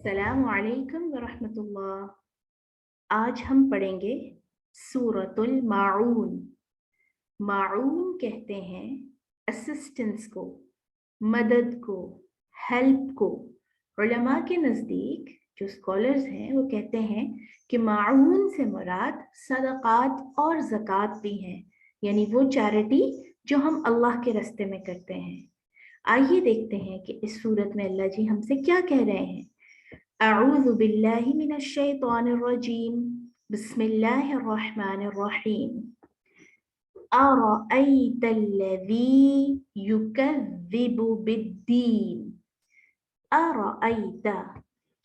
अस्सलामु अलैकुम वरहमतुल्लाह। आज हम पढ़ेंगे सूरतुल माऊन। माऊन कहते हैं असिस्टेंस को, मदद को, हेल्प को। उलमा के नज़दीक जो स्कॉलर्स हैं वो कहते हैं कि माऊन से मुराद सदक़ात और ज़कात भी हैं, यानी वो चैरिटी जो हम अल्लाह के रास्ते में करते हैं। आइए देखते हैं कि इस सूरत में अल्लाह जी हमसे क्या कह रहे हैं। अऊज़ु बिल्लाहि मिनश शैतानिर रजीम, बिस्मिल्लाहिर रहमानिर रहीम। अरअयतल्लज़ी युकज़्ज़िबु बिद्दीन। अरअयत,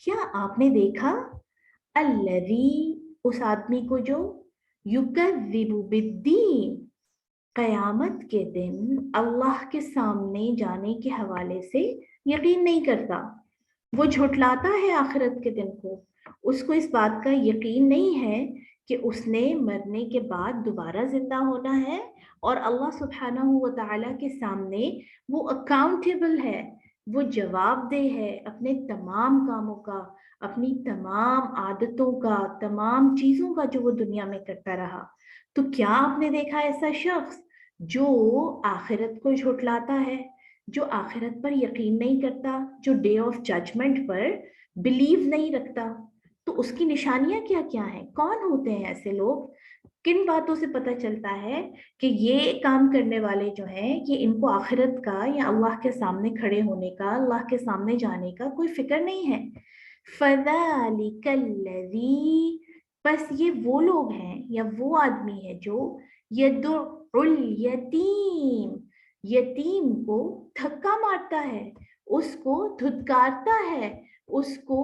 क्या आपने देखा, अल्लज़ी, उस आदमी को जो, युकज़्ज़िबु बिद्दीन, क़यामत के दिन अल्लाह के सामने जाने के हवाले से यकीन नहीं करता। वो झुठलाता है आखिरत के दिन को। उसको इस बात का यकीन नहीं है कि उसने मरने के बाद दोबारा जिंदा होना है और अल्लाह सुब्हानहू व तआला के सामने वो अकाउंटेबल है, वो जवाबदेह है अपने तमाम कामों का, अपनी तमाम आदतों का, तमाम चीज़ों का जो वो दुनिया में करता रहा। तो क्या आपने देखा ऐसा शख्स जो आखिरत को झुठलाता है, जो आखिरत पर यकीन नहीं करता, जो डे ऑफ जजमेंट पर बिलीव नहीं रखता? तो उसकी निशानियां क्या क्या हैं? कौन होते हैं ऐसे लोग? किन बातों से पता चलता है कि ये काम करने वाले जो हैं कि इनको आखिरत का या अल्लाह के सामने खड़े होने का, अल्लाह के सामने जाने का कोई फिक्र नहीं है। फज़ालिकल्लज़ी, बस ये वो लोग हैं या वो आदमी है जो यदुल यतीम, यतीम को धक्का मारता है, उसको धुतकारता है, उसको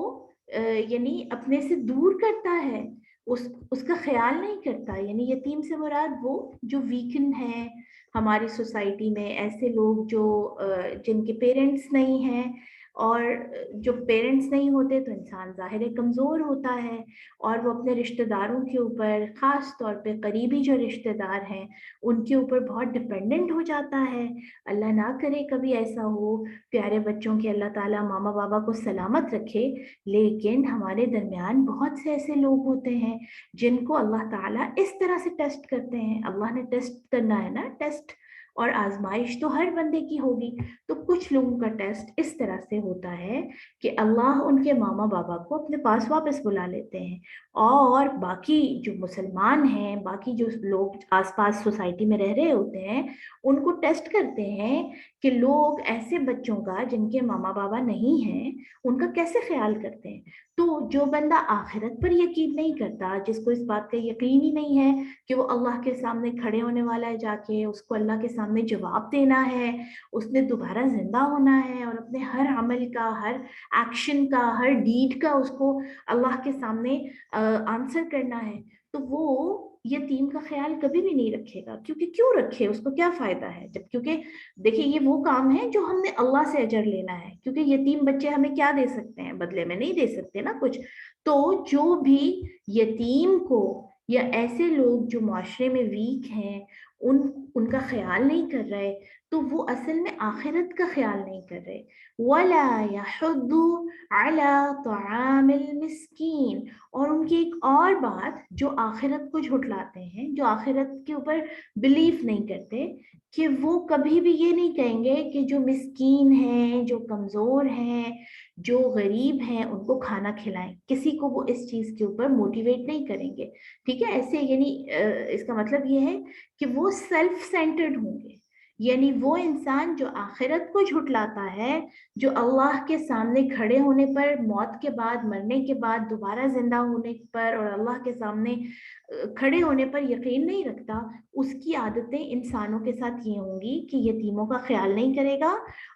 यानी अपने से दूर करता है, उसका ख्याल नहीं करता। यानी यतीम से मुराद वो जो वीकन है हमारी सोसाइटी में, ऐसे लोग जो जिनके पेरेंट्स नहीं हैं, और जो पेरेंट्स नहीं होते तो इंसान ज़ाहिर है कमज़ोर होता है और वो अपने रिश्तेदारों के ऊपर, ख़ास तौर पे करीबी जो रिश्तेदार हैं उनके ऊपर बहुत डिपेंडेंट हो जाता है। अल्लाह ना करे कभी ऐसा हो, प्यारे बच्चों के अल्लाह ताला मामा बाबा को सलामत रखे। लेकिन हमारे दरमियान बहुत से ऐसे लोग होते हैं जिनको अल्लाह ताला इस तरह से टेस्ट करते हैं। अल्लाह ने टेस्ट करना है ना, टेस्ट और आजमाइश तो हर बंदे की होगी। तो कुछ लोगों का टेस्ट इस तरह से होता है कि अल्लाह उनके मामा बाबा को अपने पास वापस बुला लेते हैं, और बाकी जो मुसलमान हैं, बाकी जो लोग आसपास सोसाइटी में रह रहे होते हैं, उनको टेस्ट करते हैं कि लोग ऐसे बच्चों का जिनके मामा बाबा नहीं हैं उनका कैसे ख्याल करते हैं। तो जो बंदा आखिरत पर यकीन नहीं करता, जिसको इस बात का यकीन ही नहीं है कि वो अल्लाह के सामने खड़े होने वाला है, जाके उसको अल्लाह के सामने जवाब देना है, उसने दोबारा जिंदा होना है और अपने हर अमल का, हर एक्शन का, हर डीड का उसको अल्लाह के सामने आंसर करना है, तो वो यतीम का ख्याल कभी भी नहीं रखेगा। क्योंकि क्यों रखे, उसको क्या फायदा है जब, क्योंकि देखिए ये वो काम है जो हमने अल्लाह से अजर लेना है, क्योंकि यतीम बच्चे हमें क्या दे सकते हैं बदले में, नहीं दे सकते ना कुछ। तो जो भी यतीम को या ऐसे लोग जो माशरे में वीक हैं उनका ख्याल नहीं कर रहे, तो वो असल में आखिरत का ख्याल नहीं कर रहे। वला यहुद्दु अला तआमिल मिस्कीन, और उनकी एक और बात, जो आखिरत को झुठलाते हैं, जो आखिरत के ऊपर बिलीफ नहीं करते, कि वो कभी भी ये नहीं कहेंगे कि जो मिस्कीन हैं, जो कमज़ोर हैं, जो गरीब हैं, उनको खाना खिलाएं। किसी को वो इस चीज़ के ऊपर मोटिवेट नहीं करेंगे। ठीक है, ऐसे यानी इसका मतलब ये है कि वो सेल्फ सेंटर्ड होंगे। यानी वो इंसान जो आखिरत को झुठलाता है, जो अल्लाह के सामने खड़े होने पर, मौत के बाद, मरने के बाद दोबारा जिंदा होने पर और अल्लाह के सामने खड़े होने पर यकीन नहीं रखता, उसकी आदतें इंसानों के साथ ये होंगी कि यतीमों का ख्याल नहीं करेगा,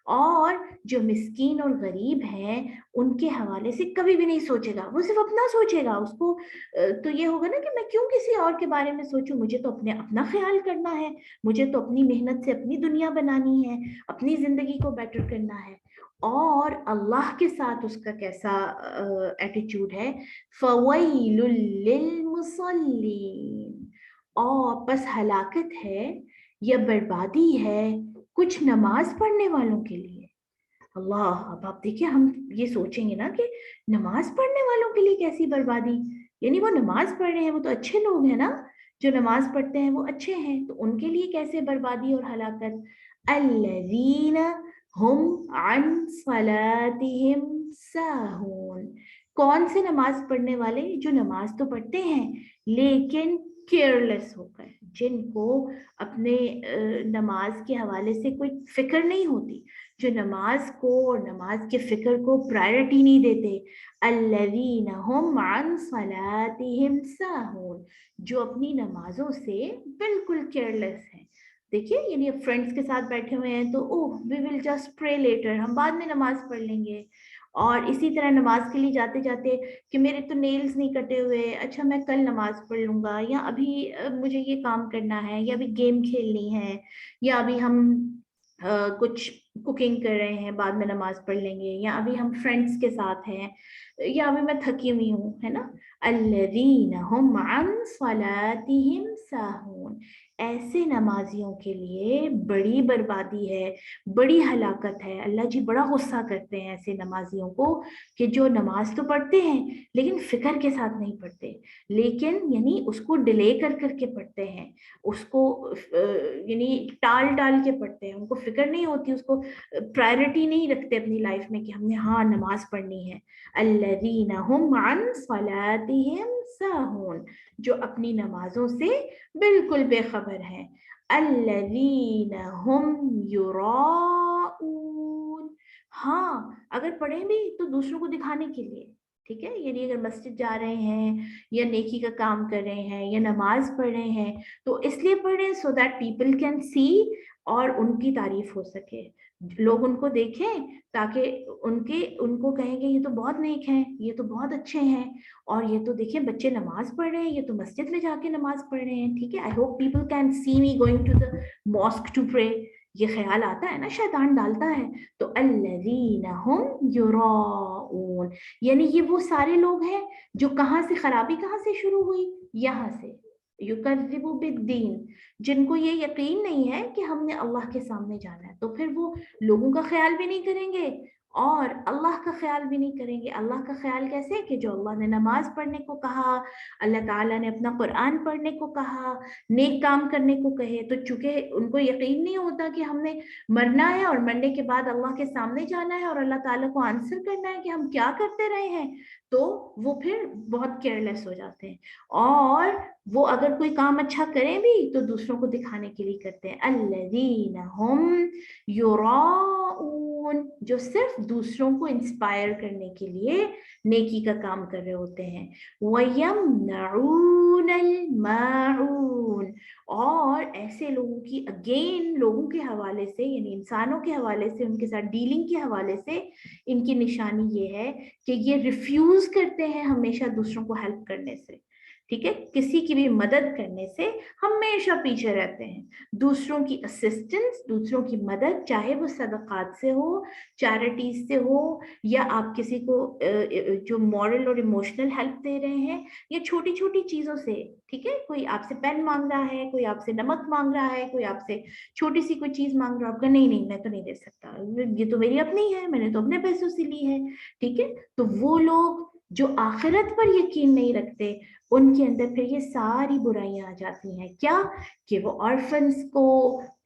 और जो मिस्कीन और गरीब हैं उनके हवाले से कभी भी नहीं सोचेगा, वो सिर्फ अपना सोचेगा। उसको तो ये होगा ना कि मैं क्यों किसी और के बारे में सोचूं, मुझे तो अपने अपना ख्याल करना है, मुझे तो अपनी मेहनत से अपनी दुनिया बनानी है, अपनी जिंदगी को बेटर करना है। और अल्लाह के साथ उसका कैसा एटीट्यूड है, फवैलुल लिल मुसल्लीन, और बस हलाकत है या बर्बादी है कुछ नमाज पढ़ने वालों के लिए। अल्लाह, अब आप देखिए हम ये सोचेंगे ना कि नमाज पढ़ने वालों के लिए कैसी बर्बादी, यानी वो नमाज पढ़ रहे हैं, वो तो अच्छे लोग हैं ना, जो नमाज पढ़ते हैं वो अच्छे हैं, तो उनके लिए कैसे बर्बादी और हलाकत। अल्लज़ीना हुम अन सलातिहिम साहून, कौन से नमाज पढ़ने वाले, जो नमाज तो पढ़ते हैं लेकिन केयरलेस होकर, जिनको अपने नमाज के हवाले से कोई फिक्र नहीं होती, जो नमाज को और नमाज के फिक्र को प्रायोरिटी नहीं देते। अल्लज़ीना हुम अन सलातिहिम साहून, जो अपनी नमाजों से बिल्कुल केयरलेस हैं। देखिए, यानी फ्रेंड्स के साथ बैठे हुए हैं तो oh we will just pray later, हम बाद में नमाज पढ़ लेंगे। और इसी तरह नमाज के लिए जाते जाते कि मेरे तो नेल्स नहीं कटे हुए, अच्छा मैं कल नमाज पढ़ लूंगा, या अभी मुझे ये काम करना है, या अभी गेम खेलनी है, या अभी हम कुछ कुकिंग कर रहे हैं, बाद में नमाज पढ़ लेंगे, या अभी हम फ्रेंड्स के साथ हैं, या अभी मैं थकी हुई हूँ, है ना। अल्लज़ीना हुम अन सलातिहिम साहून, ऐसे नमाजियों के लिए बड़ी बर्बादी है, बड़ी हलाकत है। अल्लाह जी बड़ा गुस्सा करते हैं ऐसे नमाजियों को कि जो नमाज तो पढ़ते हैं लेकिन फिक्र के साथ नहीं पढ़ते, लेकिन यानी उसको डिले कर करके पढ़ते हैं, उसको यानी टाल टाल के पढ़ते हैं, उनको फिक्र नहीं होती, उसको प्रायोरिटी नहीं रखते अपनी लाइफ में कि हमने हाँ नमाज पढ़नी है। अल्लज़ीना हुम अन सलातिहिम साहून, जो अपनी नमाजों से बिल्कुल बेखबर हैं। अल्लज़ीना हुम युराऊन, हाँ अगर पढ़े भी तो दूसरों को दिखाने के लिए, ठीक है, यानी अगर मस्जिद जा रहे हैं या नेकी का काम कर रहे हैं या नमाज पढ़ रहे हैं तो इसलिए पढ़ रहे हैं सो दैट पीपल कैन सी, और उनकी तारीफ हो सके, लोग उनको देखें ताकि उनके उनको कहेंगे ये तो बहुत नेक हैं, ये तो बहुत अच्छे हैं, और ये तो देखिए बच्चे नमाज पढ़ रहे हैं, ये तो मस्जिद में जाके नमाज पढ़ रहे हैं, ठीक है, I hope people can see me going to the mosque to pray, ये ख्याल आता है ना, शैतान डालता है। तो अल्लज़ीना हुम युराऊन, यानी ये वो सारे लोग हैं जो कहाँ से खराबी कहाँ से शुरू हुई, यहाँ से, युकज़्ज़िबु बिद्दीन, जिनको ये यकीन नहीं है कि हमने अल्लाह के सामने जाना है, तो फिर वो लोगों का ख्याल भी नहीं करेंगे और अल्लाह का ख्याल भी नहीं करेंगे। अल्लाह का ख्याल कैसे, कि जो अल्लाह ने नमाज पढ़ने को कहा, अल्लाह ताला ने अपना कुरान पढ़ने को कहा, नेक काम करने को कहे, तो चूंकि उनको यकीन नहीं होता कि हमने मरना है और मरने के बाद अल्लाह के सामने जाना है और अल्लाह ताला को आंसर करना है कि हम क्या करते रहे हैं, तो वो फिर बहुत केयरलेस हो जाते हैं, और वो अगर कोई काम अच्छा करें भी तो दूसरों को दिखाने के लिए करते हैं। अल्लज़ीना हुम युराऊन, जो सिर्फ दूसरों को इंस्पायर करने के लिए नेकी का काम कर रहे होते हैं। वयमनऊनल माऊन, और ऐसे लोगों की अगेन लोगों के हवाले से यानी इंसानों के हवाले से, उनके साथ डीलिंग के हवाले से इनकी निशानी ये है कि ये रिफ्यूज करते हैं हमेशा दूसरों को हेल्प करने से, ठीक है, किसी की भी मदद करने से हमेशा पीछे रहते हैं। दूसरों की असिस्टेंस, दूसरों की मदद, चाहे वो सदकात से हो, चैरिटीज से हो, या आप किसी को जो मॉरल और इमोशनल हेल्प दे रहे हैं, या छोटी छोटी चीजों से, ठीक है, कोई आपसे पेन मांग रहा है, कोई आपसे नमक मांग रहा है, कोई आपसे छोटी सी कोई चीज मांग रहा है, आपका नहीं नहीं मैं तो नहीं दे सकता, ये तो मेरी अपनी है, मैंने तो अपने पैसों से ली है, ठीक है। तो वो लोग जो आखिरत पर यकीन नहीं रखते, उनके अंदर फिर ये सारी बुराइयां आ जाती हैं, क्या, कि वो ऑर्फन्स को,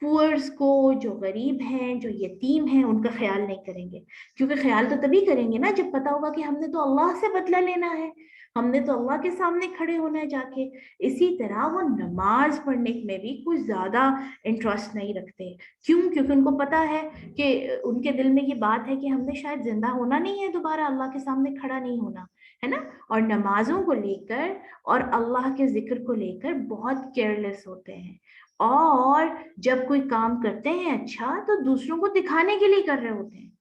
पुअर्स को, जो गरीब हैं, जो यतीम हैं, उनका ख्याल नहीं करेंगे, क्योंकि ख्याल तो तभी करेंगे ना जब पता होगा कि हमने तो अल्लाह से बदला लेना है, हमने तो अल्लाह के सामने खड़े होना है जाके। इसी तरह वो नमाज पढ़ने में भी कुछ ज्यादा इंटरेस्ट नहीं रखते, क्यों, क्योंकि उनको पता है कि उनके दिल में ये बात है कि हमने शायद जिंदा होना नहीं है, दोबारा अल्लाह के सामने खड़ा नहीं होना है ना, और नमाजों को लेकर और अल्लाह के जिक्र को लेकर बहुत केयरलेस होते हैं, और जब कोई काम करते हैं अच्छा तो दूसरों को दिखाने के लिए कर रहे होते हैं,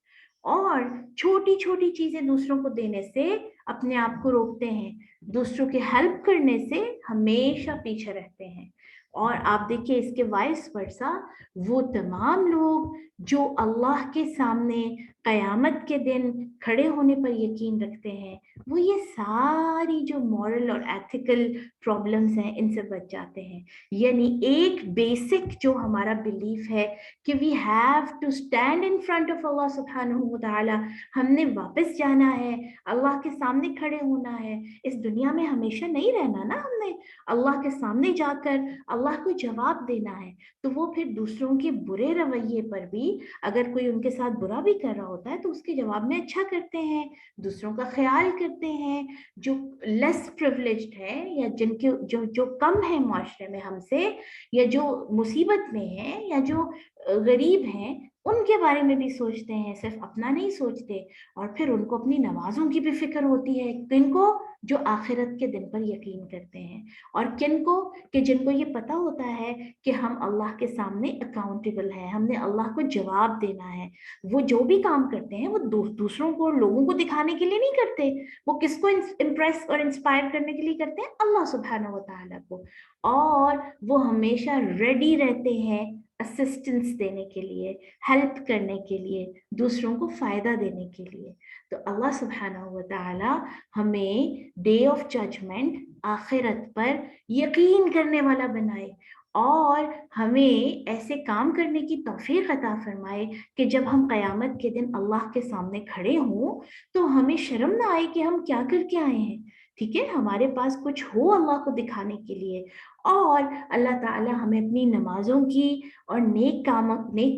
और छोटी छोटी चीजें दूसरों को देने से अपने आप को रोकते हैं, दूसरों की हेल्प करने से हमेशा पीछे रहते हैं। और आप देखिए इसके वाइस वर्सा, वो तमाम लोग जो अल्लाह के सामने क़यामत के दिन खड़े होने पर यकीन रखते हैं, वो ये सारी जो मॉरल और एथिकल प्रॉब्लम्स हैं इनसे बच जाते हैं। यानी एक बेसिक जो हमारा बिलीफ है कि we have to stand in front of Allah सुब्हानहू व तआला, हमने वापस जाना है, अल्लाह के सामने खड़े होना है। इस दुनिया में हमेशा नहीं रहना ना, हमने अल्लाह के सामने जाकर अल्लाह को जवाब देना है। तो वो फिर दूसरों के बुरे रवैये पर भी, अगर कोई उनके साथ बुरा भी कर रहा होता है तो उसके जवाब में अच्छा करते हैं, दूसरों का ख्याल करते हैं। जो लेस प्रिविलेज्ड है या जिनके जो जो कम है माशरे में हमसे, या जो मुसीबत में है, या जो गरीब हैं, उनके बारे में भी सोचते हैं, सिर्फ अपना नहीं सोचते। और फिर उनको अपनी नमाजों की भी फिक्र होती है। किनको? जो आखिरत के दिन पर यकीन करते हैं। और किनको? कि जिनको ये पता होता है कि हम अल्लाह के सामने अकाउंटेबल हैं, हमने अल्लाह को जवाब देना है। वो जो भी काम करते हैं वो दूसरों को और लोगों को दिखाने के लिए नहीं करते। वो किसको इम्प्रेस और इंस्पायर करने के लिए करते हैं? अल्लाह सुब्हानहू व तआला को। और वो हमेशा रेडी रहते हैं असिस्टेंस देने के लिए, हेल्प करने के लिए, दूसरों को फायदा देने के लिए। तो अल्लाह सुब्हानहू व तआला हमें डे ऑफ जजमेंट, आखिरत पर यकीन करने वाला बनाए, और हमें ऐसे काम करने की तौफीक अता फरमाए कि जब हम क़यामत के दिन अल्लाह के सामने खड़े हों तो हमें शर्म ना आए कि हम क्या करके आए हैं। ठीक है, हमारे पास कुछ हो अल्लाह को दिखाने के लिए। और अल्लाह ताला हमें अपनी नमाजों की और नेक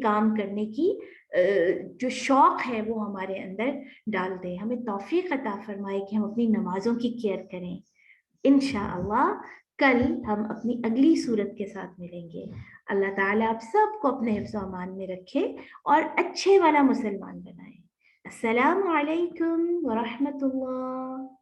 काम करने की जो शौक है वो हमारे अंदर डाल दे। हमें तौफीक अता फरमाए कि हम अपनी नमाजों की केयर करें। इंशाअल्लाह कल हम अपनी अगली सूरत के साथ मिलेंगे। अल्लाह ताला आप सबको अपने हिफ्ज़ व अमान में रखे और अच्छे वाला मुसलमान बनाए। अस्सलामु अलैकुम व रहमतुल्लाह।